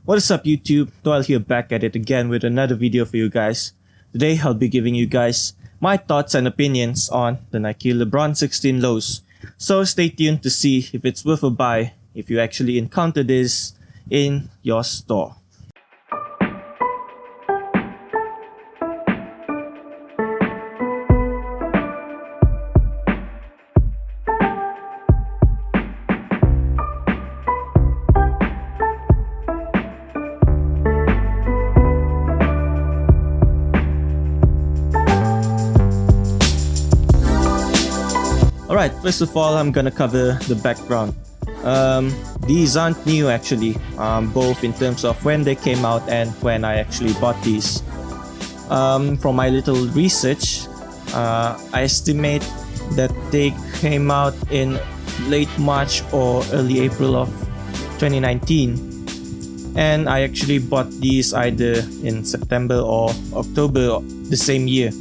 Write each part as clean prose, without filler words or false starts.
What is up YouTube? Noel here, back at it again with another video for you guys. Today I'll be giving you guys my thoughts and opinions on the Nike Lebron 16 lows. So stay tuned to see if it's worth a buy if you actually encounter this in your store. Alright, first of all, I'm gonna cover the background. These aren't new actually, both in terms of when they came out and when I actually bought these. From my little research, I estimate that they came out in late March or early April of 2019. And I actually bought these either in September or October the same year.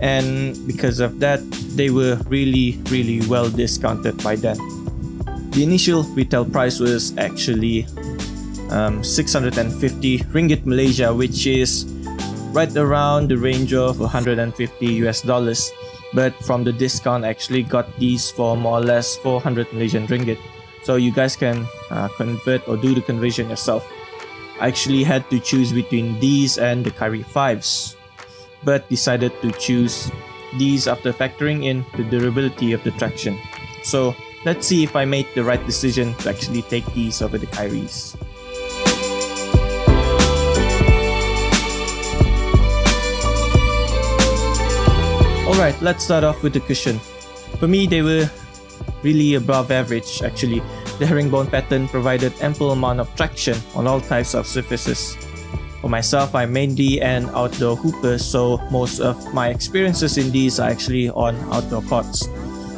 And because of that, they were really well discounted by then. The initial retail price was actually 650 ringgit Malaysia, which is right around the range of 150 US dollars. But from the discount, I actually got these for more or less 400 Malaysian ringgit. So you guys can convert or do the conversion yourself. I actually had to choose between these and the Kyrie 5s, but decided to choose these after factoring in the durability of the traction. So let's see if I made the right decision to actually take these over the Kyries. Alright, let's start off with the cushion. For me, they were really above average actually. The herringbone pattern provided ample amount of traction on all types of surfaces. For myself, I'm mainly an outdoor hooper, so most of my experiences in these are actually on outdoor courts.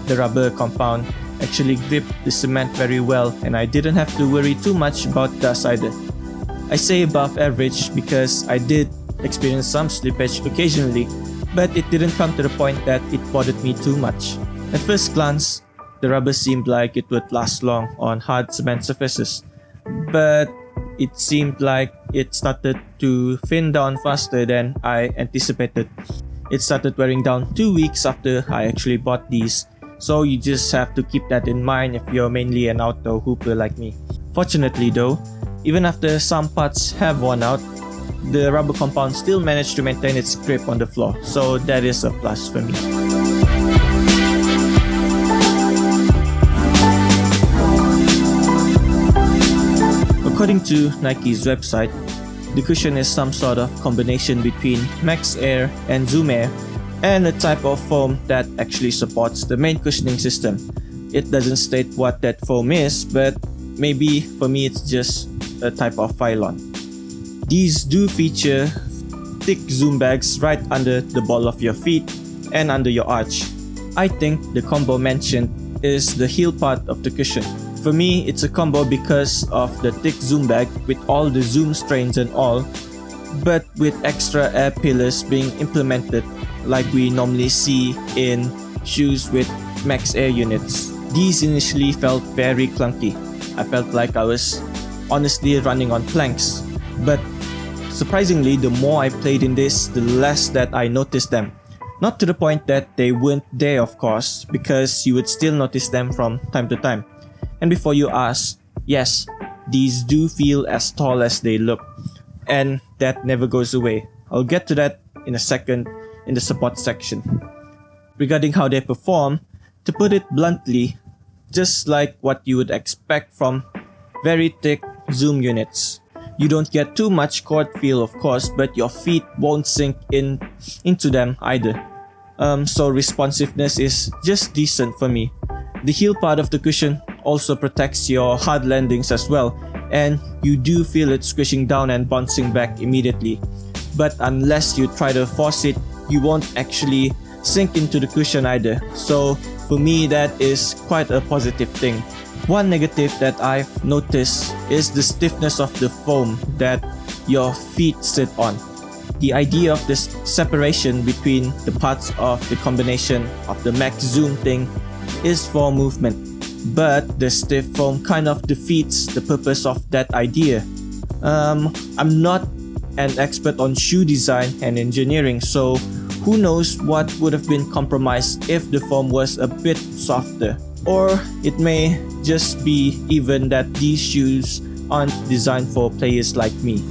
The rubber compound actually gripped the cement very well, and I didn't have to worry too much about dust either. I say above average because I did experience some slippage occasionally, but it didn't come to the point that it bothered me too much. At first glance, the rubber seemed like it would last long on hard cement surfaces, but it seemed like it started to thin down faster than I anticipated. It started wearing down 2 weeks after I actually bought these, so you just have to keep that in mind if you're mainly an outdoor hooper like me. Fortunately though, even after some parts have worn out, the rubber compound still managed to maintain its grip on the floor, so that is a plus for me. According to Nike's website, the cushion is some sort of combination between Max Air and Zoom Air, and a type of foam that actually supports the main cushioning system. It doesn't state what that foam is, but maybe for me it's just a type of pylon. These do feature thick zoom bags right under the ball of your feet and under your arch. I think the combo mentioned is the heel part of the cushion. For me, it's a combo because of the thick zoom bag with all the zoom strains and all, but with extra air pillars being implemented like we normally see in shoes with Max Air units. These initially felt very clunky. I felt like I was honestly running on planks, but surprisingly, the more I played in this, the less that I noticed them. Not to the point that they weren't there, of course, because you would still notice them from time to time. And before you ask, yes, these do feel as tall as they look, and that never goes away. I'll get to that in a second in the support section. Regarding how they perform, to put it bluntly, just like what you would expect from very thick zoom units. You don't get too much court feel, of course, but your feet won't sink into them either. So responsiveness is just decent for me. The heel part of the cushion also protects your hard landings as well, and you do feel it squishing down and bouncing back immediately. But unless you try to force it, you won't actually sink into the cushion either. So for me, that is quite a positive thing. One negative that I've noticed is the stiffness of the foam that your feet sit on. The idea of this separation between the parts of the combination of the max zoom thing is for movement, but the stiff foam kind of defeats the purpose of that idea. I'm not an expert on shoe design and engineering, so who knows what would have been compromised if the foam was a bit softer. Or it may just be even that these shoes aren't designed for players like me.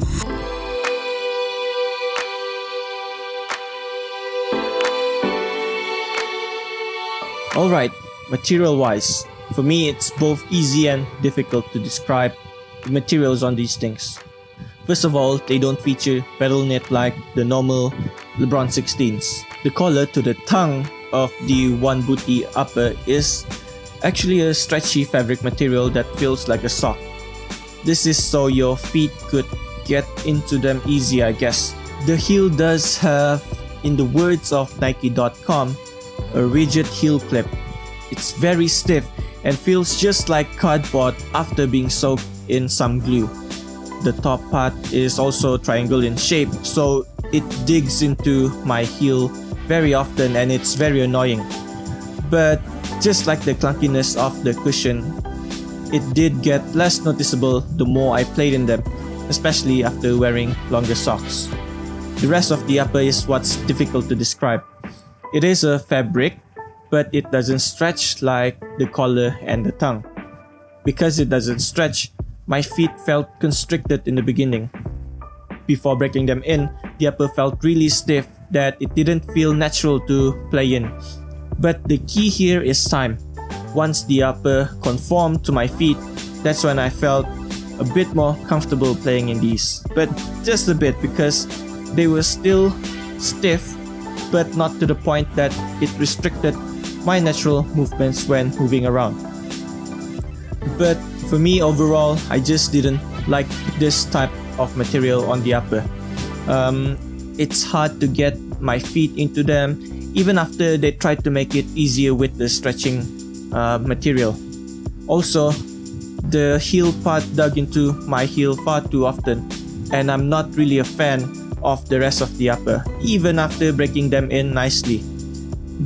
Alright, material wise, for me it's both easy and difficult to describe the materials on these things. First of all, they don't feature pedal knit like the normal Lebron 16s. The collar to the tongue of the one booty upper is actually a stretchy fabric material that feels like a sock. This is so your feet could get into them easy, I guess. The heel does have, in the words of Nike.com, a rigid heel clip. It's very stiff and feels just like cardboard after being soaked in some glue. The top part is also triangle in shape, so it digs into my heel very often and it's very annoying. But just like the clunkiness of the cushion, it did get less noticeable the more I played in them, especially after wearing longer socks. The rest of the upper is what's difficult to describe. It is a fabric, but it doesn't stretch like the collar and the tongue. Because it doesn't stretch, my feet felt constricted in the beginning. Before breaking them in, the upper felt really stiff that it didn't feel natural to play in. But the key here is time. Once the upper conformed to my feet, that's when I felt a bit more comfortable playing in these. But just a bit, because they were still stiff, but not to the point that it restricted my natural movements when moving around. But for me overall, I just didn't like this type of material on the upper. It's hard to get my feet into them even after they tried to make it easier with the stretching material. Also, the heel part dug into my heel far too often, and I'm not really a fan of the rest of the upper, even after breaking them in nicely.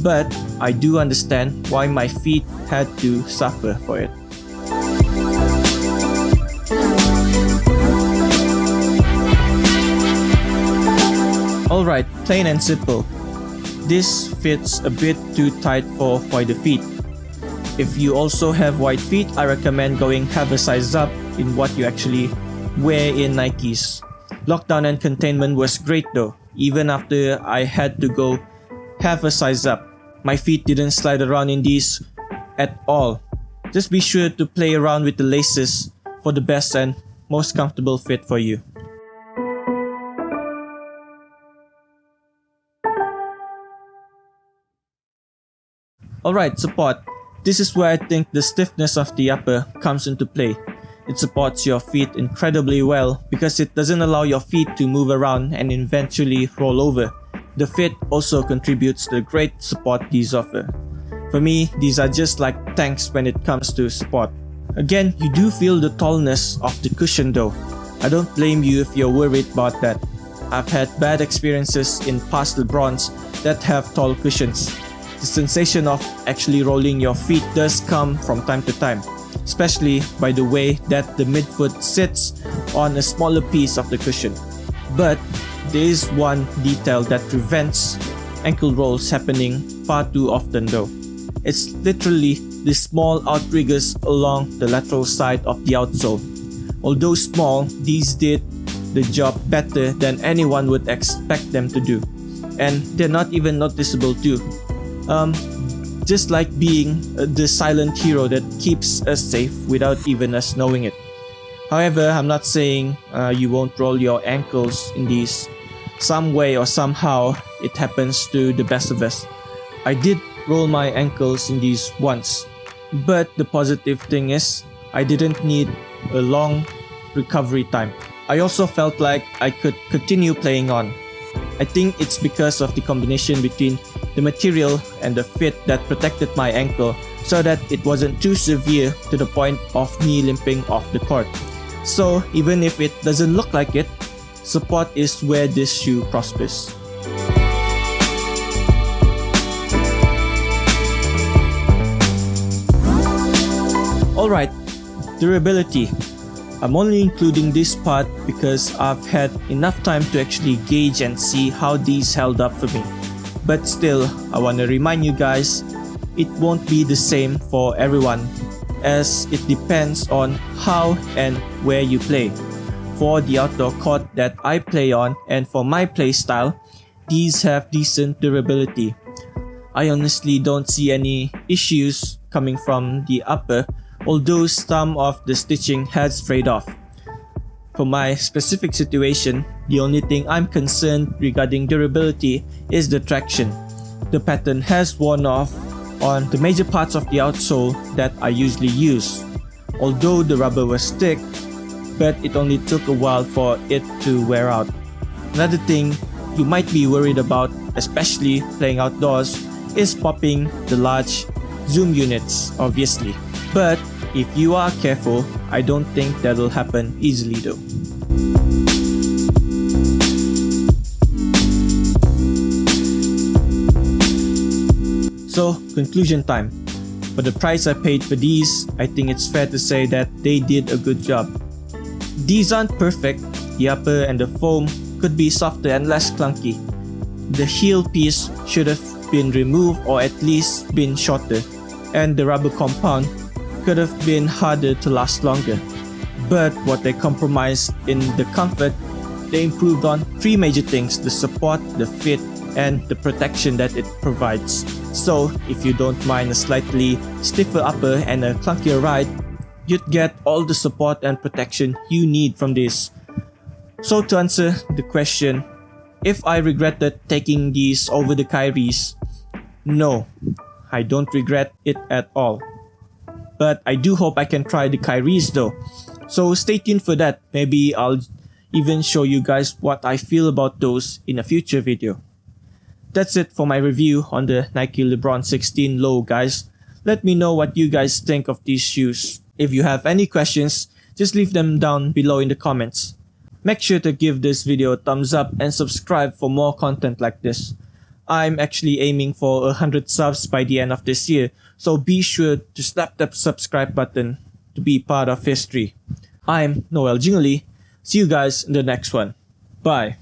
But I do understand why my feet had to suffer for it. Alright, plain and simple. This fits a bit too tight for wider feet. If you also have wide feet, I recommend going half a size up in what you actually wear in Nikes. Lockdown and containment was great though. Even after I had to go half a size up, my feet didn't slide around in these at all. Just be sure to play around with the laces for the best and most comfortable fit for you. Alright, support. This is where I think the stiffness of the upper comes into play. It supports your feet incredibly well because it doesn't allow your feet to move around and eventually roll over. The fit also contributes to the great support these offer. For me, these are just like tanks when it comes to support. Again, you do feel the tallness of the cushion though. I don't blame you if you're worried about that. I've had bad experiences in past Lebrons that have tall cushions. The sensation of actually rolling your feet does come from time to time, especially by the way that the midfoot sits on a smaller piece of the cushion. But there is one detail that prevents ankle rolls happening far too often though. It's literally the small outriggers along the lateral side of the outsole. Although small, these did the job better than anyone would expect them to do. And they're not even noticeable too. Just like being the silent hero that keeps us safe without even us knowing it. However, I'm not saying you won't roll your ankles in these. Some way or somehow, it happens to the best of us. I did roll my ankles in these once, but the positive thing is, I didn't need a long recovery time. I also felt like I could continue playing on. I think it's because of the combination between the material and the fit that protected my ankle so that it wasn't too severe to the point of me limping off the court. So even if it doesn't look like it, support is where this shoe prospers. Alright, durability. I'm only including this part because I've had enough time to actually gauge and see how these held up for me. But still, I want to remind you guys, it won't be the same for everyone, as it depends on how and where you play. For the outdoor court that I play on and for my play style, these have decent durability. I honestly don't see any issues coming from the upper, although some of the stitching has frayed off. For my specific situation, the only thing I'm concerned regarding durability is the traction. The pattern has worn off on the major parts of the outsole that I usually use, although the rubber was thick, but it only took a while for it to wear out. Another thing you might be worried about, especially playing outdoors, is popping the large zoom units, obviously. But if you are careful, I don't think that'll happen easily though. So, conclusion time. For the price I paid for these, I think it's fair to say that they did a good job. These aren't perfect. The upper and the foam could be softer and less clunky. The heel piece should have been removed or at least been shorter, and the rubber compound could have been harder to last longer. But what they compromised in the comfort, they improved on three major things: the support, the fit, and the protection that it provides. So if you don't mind a slightly stiffer upper and a clunkier ride, you'd get all the support and protection you need from this. So to answer the question, if I regretted taking these over the Kyries, no, I don't regret it at all. But I do hope I can try the Kyries though. So stay tuned for that. Maybe I'll even show you guys what I feel about those in a future video. That's it for my review on the Nike Lebron 16 Low, guys. Let me know what you guys think of these shoes. If you have any questions, just leave them down below in the comments. Make sure to give this video a thumbs up and subscribe for more content like this. I'm actually aiming for 100 subs by the end of this year, so be sure to slap that subscribe button to be part of history. I'm Noel Jingoli. See you guys in the next one. Bye.